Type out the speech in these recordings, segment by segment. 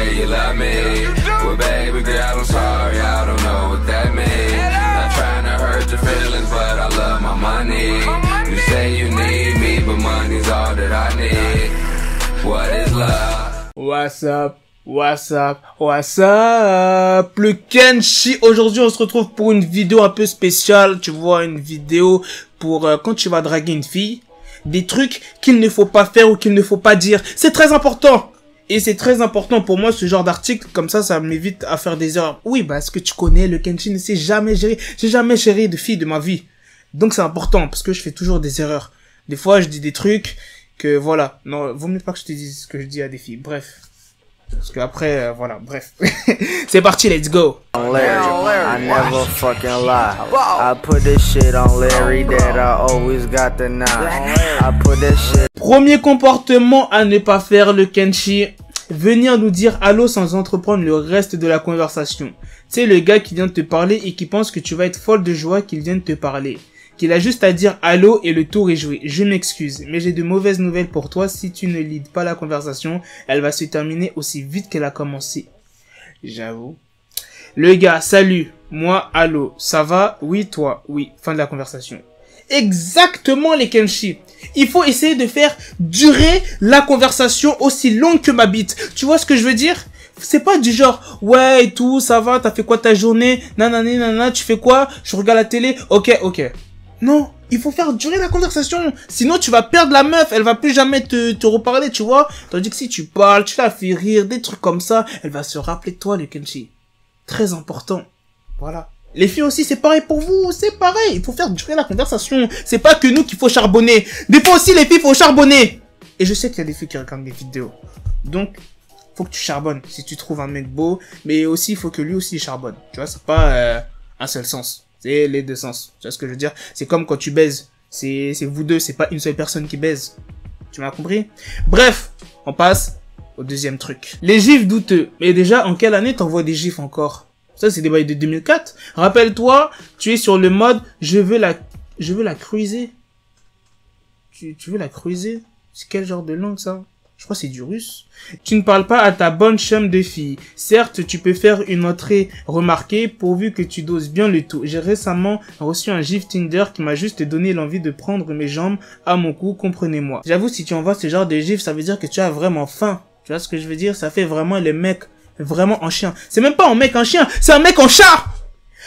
say you love me. Well, baby girl, I'm sorry, I don't know what that means. Not trying to hurt your feelings, but I love my money. You say you need me, but money's all that I need. What is love? What's up? What's up? What's up? Le Kenshi. Aujourd'hui, on se retrouve pour une vidéo un peu spéciale. Tu vois, une vidéo pour quand tu vas draguer une fille. Des trucs qu'il ne faut pas faire ou qu'il ne faut pas dire. C'est très important. Et c'est très important pour moi, ce genre d'article. Comme ça m'évite à faire des erreurs. Oui, parce que tu connais, le Kenshi ne sait jamais gérer. J'ai jamais géré de fille de ma vie. Donc c'est important parce que je fais toujours des erreurs. Des fois, je dis des trucs que voilà. Non, vaut mieux pas que je te dise ce que je dis à des filles. Bref. Parce que après, voilà, bref. C'est parti, let's go. I never fucking lie. I put this shit on Larry that I always got the nine. I put this shit. Premier comportement à ne pas faire, le Kenshi. Venir nous dire allô sans entreprendre le reste de la conversation. C'est le gars qui vient de te parler et qui pense que tu vas être folle de joie qu'il vienne te parler. Qu'il a juste à dire allô et le tour est joué. Je m'excuse, mais j'ai de mauvaises nouvelles pour toi. Si tu ne leads pas la conversation, elle va se terminer aussi vite qu'elle a commencé. J'avoue. Le gars, salut. Moi, allô. Ça va? Oui, toi? Oui. Fin de la conversation. Exactement, les Kenshi. Il faut essayer de faire durer la conversation aussi longue que ma bite. Tu vois ce que je veux dire? C'est pas du genre, ouais, et tout, ça va, t'as fait quoi ta journée? Nanani, nanana, tu fais quoi? Je regarde la télé. Ok, ok. Non, il faut faire durer la conversation. Sinon, tu vas perdre la meuf. Elle va plus jamais te reparler, tu vois. Tandis que si tu parles, tu la fais rire, des trucs comme ça, elle va se rappeler de toi, le Kenshi. Très important. Voilà. Les filles aussi, c'est pareil pour vous. C'est pareil. Il faut faire durer la conversation. C'est pas que nous qu'il faut charbonner. Des fois aussi, les filles, faut charbonner. Et je sais qu'il y a des filles qui regardent des vidéos. Donc, faut que tu charbonnes. Si tu trouves un mec beau. Mais aussi, il faut que lui aussi charbonne. Tu vois, c'est pas un seul sens. C'est les deux sens. Tu vois ce que je veux dire? C'est comme quand tu baises. C'est vous deux. C'est pas une seule personne qui baise. Tu m'as compris? Bref, on passe au deuxième truc. Les gifs douteux. Mais déjà, en quelle année t'envoies des gifs encore? Ça, c'est des bails de 2004. Rappelle-toi, tu es sur le mode je veux la cruiser. Tu veux la cruiser? C'est quel genre de langue, ça? Je crois que c'est du russe. Tu ne parles pas à ta bonne chum de fille. Certes, tu peux faire une entrée remarquée pourvu que tu doses bien le tout. J'ai récemment reçu un gif Tinder qui m'a juste donné l'envie de prendre mes jambes à mon cou, comprenez-moi. J'avoue, si tu envoies ce genre de gif, ça veut dire que tu as vraiment faim. Tu vois ce que je veux dire? Ça fait vraiment le mec vraiment en chien. C'est même pas un mec en chien, c'est un mec en chat!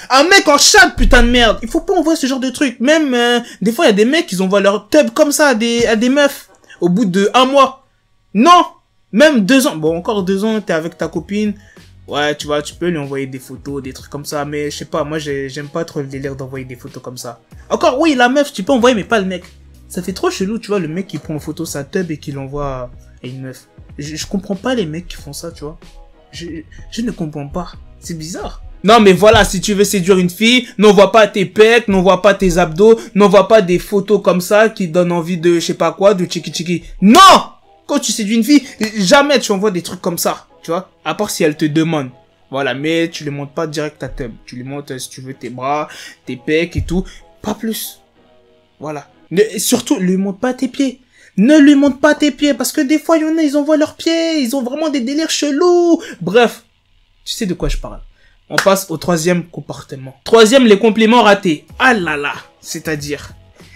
Un mec en chat, putain de merde! Il faut pas envoyer ce genre de truc. Même, des fois, il y a des mecs qui envoient leur tub comme ça à des meufs. Au bout de 1 mois. Non! Même 2 ans. Bon, encore 2 ans, t'es avec ta copine. Ouais, tu vois, tu peux lui envoyer des photos, des trucs comme ça. Mais je sais pas, moi, j'aime pas trop le délire d'envoyer des photos comme ça. Encore, oui, la meuf, tu peux envoyer, mais pas le mec. Ça fait trop chelou, tu vois, le mec qui prend en photo sa tub et qui l'envoie à une meuf. Je comprends pas les mecs qui font ça, tu vois. Je ne comprends pas. C'est bizarre. Non, mais voilà, si tu veux séduire une fille, n'envoie pas tes pecs, n'envoie pas tes abdos, n'envoie pas des photos comme ça qui donnent envie de, je sais pas quoi, de tchiki-tchiki. Non! Quand tu séduis une fille, jamais tu envoies des trucs comme ça, tu vois. À part si elle te demande. Voilà, mais tu lui montres pas direct ta tub. Tu lui montres, si tu veux, tes bras, tes pecs et tout. Pas plus. Voilà. Et surtout, lui montre pas tes pieds. Ne lui montre pas tes pieds, parce que des fois, il y en a, ils envoient leurs pieds, ils ont vraiment des délires chelous. Bref, tu sais de quoi je parle. On passe au troisième comportement. Troisième, les compliments ratés. Ah là là, c'est-à-dire,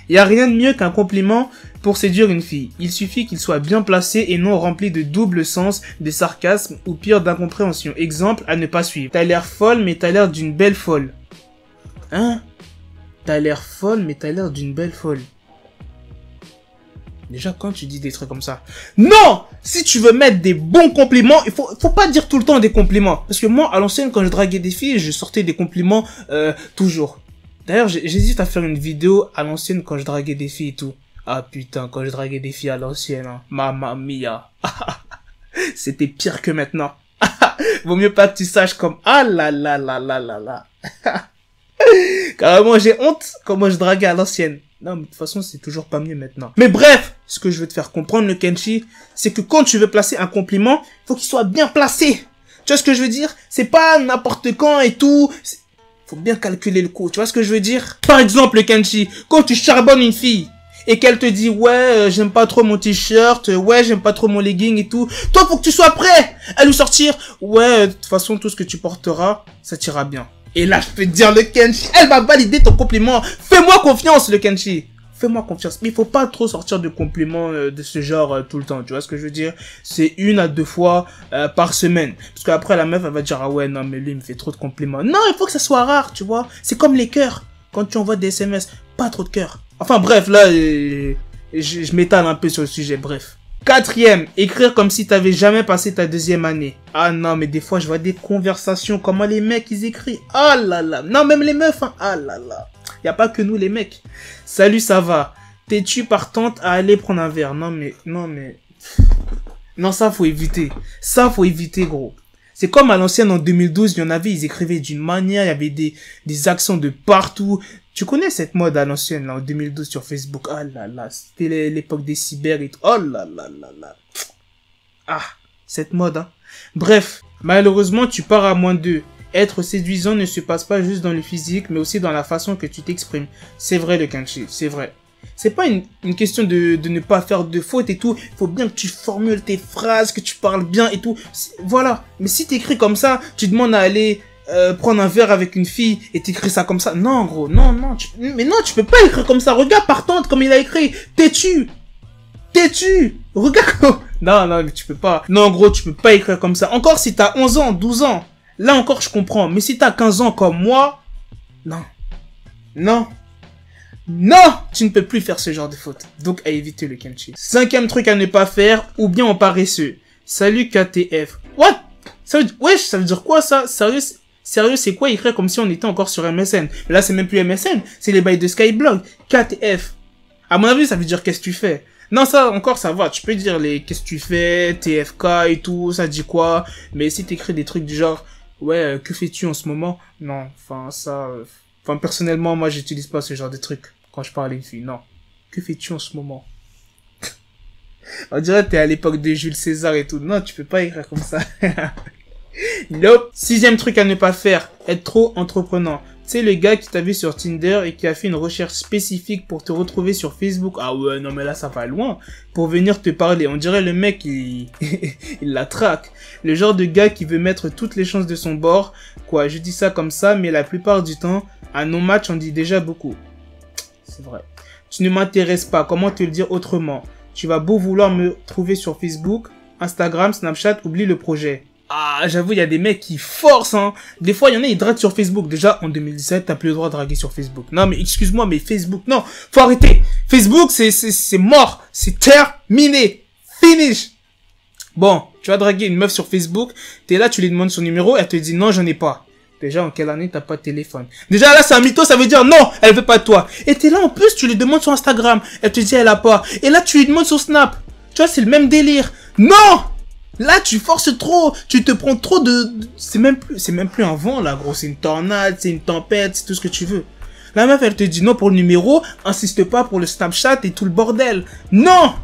il n'y a rien de mieux qu'un compliment pour séduire une fille. Il suffit qu'il soit bien placé et non rempli de double sens, de sarcasme ou pire d'incompréhension. Exemple à ne pas suivre. T'as l'air folle, mais t'as l'air d'une belle folle. Hein? T'as l'air folle, mais t'as l'air d'une belle folle. Déjà, quand tu dis des trucs comme ça. Non! Si tu veux mettre des bons compliments, il faut pas dire tout le temps des compliments. Parce que moi, à l'ancienne, quand je draguais des filles, je sortais des compliments, toujours. D'ailleurs, j'hésite à faire une vidéo à l'ancienne quand je draguais des filles et tout. Ah putain, quand je draguais des filles à l'ancienne, hein. Mamma mia. C'était pire que maintenant. Vaut mieux pas que tu saches comme, ah là là là là là là. Carrément, j'ai honte comment je draguais à l'ancienne. Non, mais de toute façon, c'est toujours pas mieux maintenant. Mais bref, ce que je veux te faire comprendre, le Kenshi, c'est que quand tu veux placer un compliment, il faut qu'il soit bien placé. Tu vois ce que je veux dire? C'est pas n'importe quand et tout. Faut bien calculer le coup. Tu vois ce que je veux dire? Par exemple, le Kenshi, quand tu charbonnes une fille, et qu'elle te dit ouais j'aime pas trop mon t-shirt, ouais j'aime pas trop mon legging et tout, toi faut que tu sois prêt à lui sortir ouais de toute façon tout ce que tu porteras ça t'ira bien. Et là je peux te dire le Kenshi, elle va valider ton compliment. Fais-moi confiance le Kenshi, fais-moi confiance. Mais il faut pas trop sortir de compliments de ce genre tout le temps, tu vois ce que je veux dire. C'est 1 à 2 fois par semaine, parce qu'après la meuf elle va dire ah ouais non mais lui il me fait trop de compliments. Non, il faut que ça soit rare, tu vois. C'est comme les cœurs, quand tu envoies des SMS, pas trop de cœurs. Enfin bref, là, je m'étale un peu sur le sujet, bref. 4e, écrire comme si t'avais jamais passé ta 2e année. Ah non, mais des fois, je vois des conversations, comment les mecs, ils écrivent. Ah là là. Non, même les meufs, hein. Ah là là. Y a pas que nous, les mecs. Salut, ça va. T'es-tu partante à aller prendre un verre? Non, mais... Non, ça, faut éviter. Ça, faut éviter, gros. C'est comme à l'ancienne, en 2012, il y en avait, ils écrivaient d'une manière, il y avait des accents de partout. Tu connais cette mode à l'ancienne, là, en 2012 sur Facebook? Ah là là, c'était l'époque des cyber et tout. Oh là là là là. Ah, cette mode, hein. Bref, malheureusement, tu pars à -2. Être séduisant ne se passe pas juste dans le physique, mais aussi dans la façon que tu t'exprimes. C'est vrai, le Kenshi, c'est vrai. C'est pas une question de ne pas faire de fautes et tout. Il faut bien que tu formules tes phrases, que tu parles bien et tout. Voilà. Mais si t'écris comme ça, tu demandes à aller prendre un verre avec une fille et t'écris ça comme ça. Non, gros. Non. Mais non, tu peux pas écrire comme ça. Regarde partante comme il a écrit. Têtu. Regarde comment... Non, mais tu peux pas. Non, gros, tu peux pas écrire comme ça. Encore si t'as 11 ans, 12 ans. Là encore, je comprends. Mais si t'as 15 ans comme moi... Non, tu ne peux plus faire ce genre de faute. Donc, à éviter le Kenshi. 5e truc à ne pas faire, ou bien en paresseux. Salut KTF. What? Wesh, ça veut dire quoi ça? Sérieux, c'est quoi écrire comme si on était encore sur MSN? Mais là, c'est même plus MSN. C'est les bails de Skyblog. KTF. À mon avis, ça veut dire qu'est-ce que tu fais? Non, ça, encore, ça va. Tu peux dire les qu'est-ce que tu fais, TFK et tout, ça dit quoi. Mais si t'écris des trucs du genre, ouais, que fais-tu en ce moment? Non, enfin, personnellement, moi, j'utilise pas ce genre de trucs quand je parle à une fille. Non. Que fais-tu en ce moment? On dirait que t'es à l'époque de Jules César et tout. Non, tu peux pas écrire comme ça. Nope. 6e truc à ne pas faire. Être trop entreprenant. Tu sais, le gars qui t'a vu sur Tinder et qui a fait une recherche spécifique pour te retrouver sur Facebook. Ah ouais, non mais là, ça va loin. Pour venir te parler. On dirait le mec, il la traque. Le genre de gars qui veut mettre toutes les chances de son bord. Quoi, je dis ça comme ça, mais la plupart du temps, à nos matchs, on dit déjà beaucoup. C'est vrai. Tu ne m'intéresses pas. Comment te le dire autrement? Tu vas beau vouloir me trouver sur Facebook, Instagram, Snapchat, oublie le projet. Ah, j'avoue, il y a des mecs qui forcent, hein. Des fois, il y en a, ils draguent sur Facebook. Déjà, en 2017, t'as plus le droit de draguer sur Facebook. Non, mais excuse-moi, mais Facebook, non. Faut arrêter. Facebook, c'est mort. C'est terminé. Finish. Bon, tu vas draguer une meuf sur Facebook. T'es là, tu lui demandes son numéro. Elle te dit non, j'en ai pas. Déjà, en quelle année t'as pas de téléphone? Déjà, là, c'est un mytho, ça veut dire non, elle veut pas de toi. Et t'es là, en plus, tu lui demandes sur Instagram. Elle te dit, elle a pas. Et là, tu lui demandes sur Snap. Tu vois, c'est le même délire. Non! Là, tu forces trop. Tu te prends trop de... C'est même plus un vent, là, gros. C'est une tornade, c'est une tempête, c'est tout ce que tu veux. La meuf, elle te dit non pour le numéro. Insiste pas pour le Snapchat et tout le bordel. Non!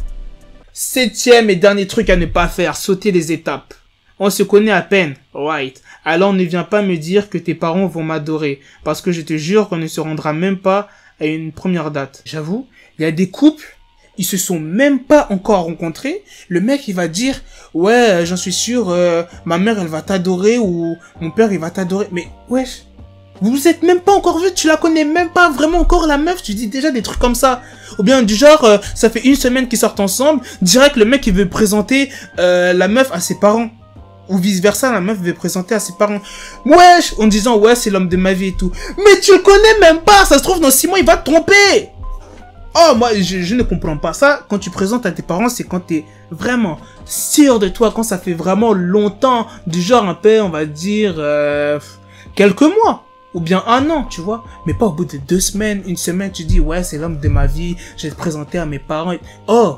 7e et dernier truc à ne pas faire. Sauter les étapes. On se connaît à peine. Right. Alors ne viens pas me dire que tes parents vont m'adorer. Parce que je te jure qu'on ne se rendra même pas à une première date. J'avoue, il y a des couples, ils se sont même pas encore rencontrés. Le mec, il va dire, ouais, j'en suis sûr, ma mère, elle va t'adorer ou mon père, il va t'adorer. Mais, wesh, vous vous êtes même pas encore vus, tu la connais même pas vraiment encore la meuf, tu dis déjà des trucs comme ça. Ou bien du genre, ça fait 1 semaine qu'ils sortent ensemble, direct le mec, il veut présenter la meuf à ses parents. Ou vice versa, la meuf veut présenter à ses parents. Wesh, en disant, ouais, c'est l'homme de ma vie et tout. Mais tu le connais même pas, ça se trouve, dans 6 mois, il va te tromper. Oh, moi, je ne comprends pas ça. Quand tu présentes à tes parents, c'est quand t'es vraiment sûr de toi, quand ça fait vraiment longtemps, du genre un peu, on va dire, quelques mois. Ou bien 1 an, tu vois. Mais pas au bout de 2 semaines, 1 semaine, tu dis, ouais, c'est l'homme de ma vie, je vais te présenter à mes parents. Oh,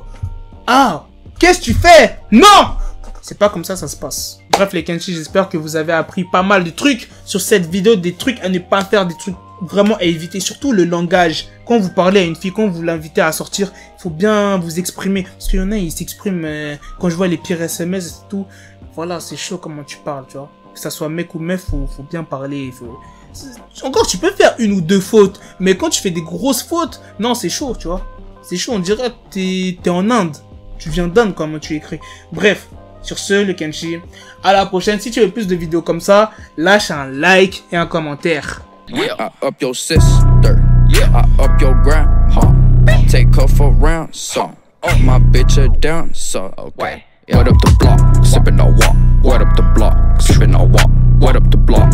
ah, qu'est-ce que tu fais? Non! C'est pas comme ça se passe. Bref les Kenshi, j'espère que vous avez appris pas mal de trucs sur cette vidéo, des trucs à ne pas faire, des trucs vraiment à éviter, surtout le langage. Quand vous parlez à une fille, quand vous l'invitez à sortir, il faut bien vous exprimer. Parce qu'il y en a, ils s'expriment, quand je vois les pires SMS et tout, voilà, c'est chaud comment tu parles, tu vois. Que ça soit mec ou meuf, faut bien parler, Encore, tu peux faire 1 ou 2 fautes, mais quand tu fais des grosses fautes, non, c'est chaud, tu vois. C'est chaud, on dirait que t'es en Inde. Tu viens d'Inde, comment tu écris. Bref, sur ce, le Kenshi, à la prochaine. Si tu veux plus de vidéos comme ça, lâche un like et un commentaire. Yeah, I up your sister. Yeah, I up your grandma. Take her for ransom. My bitch a dancer. Okay. What up the block? Sippin' no walk. What up the block? Sippin' no walk. What up the block?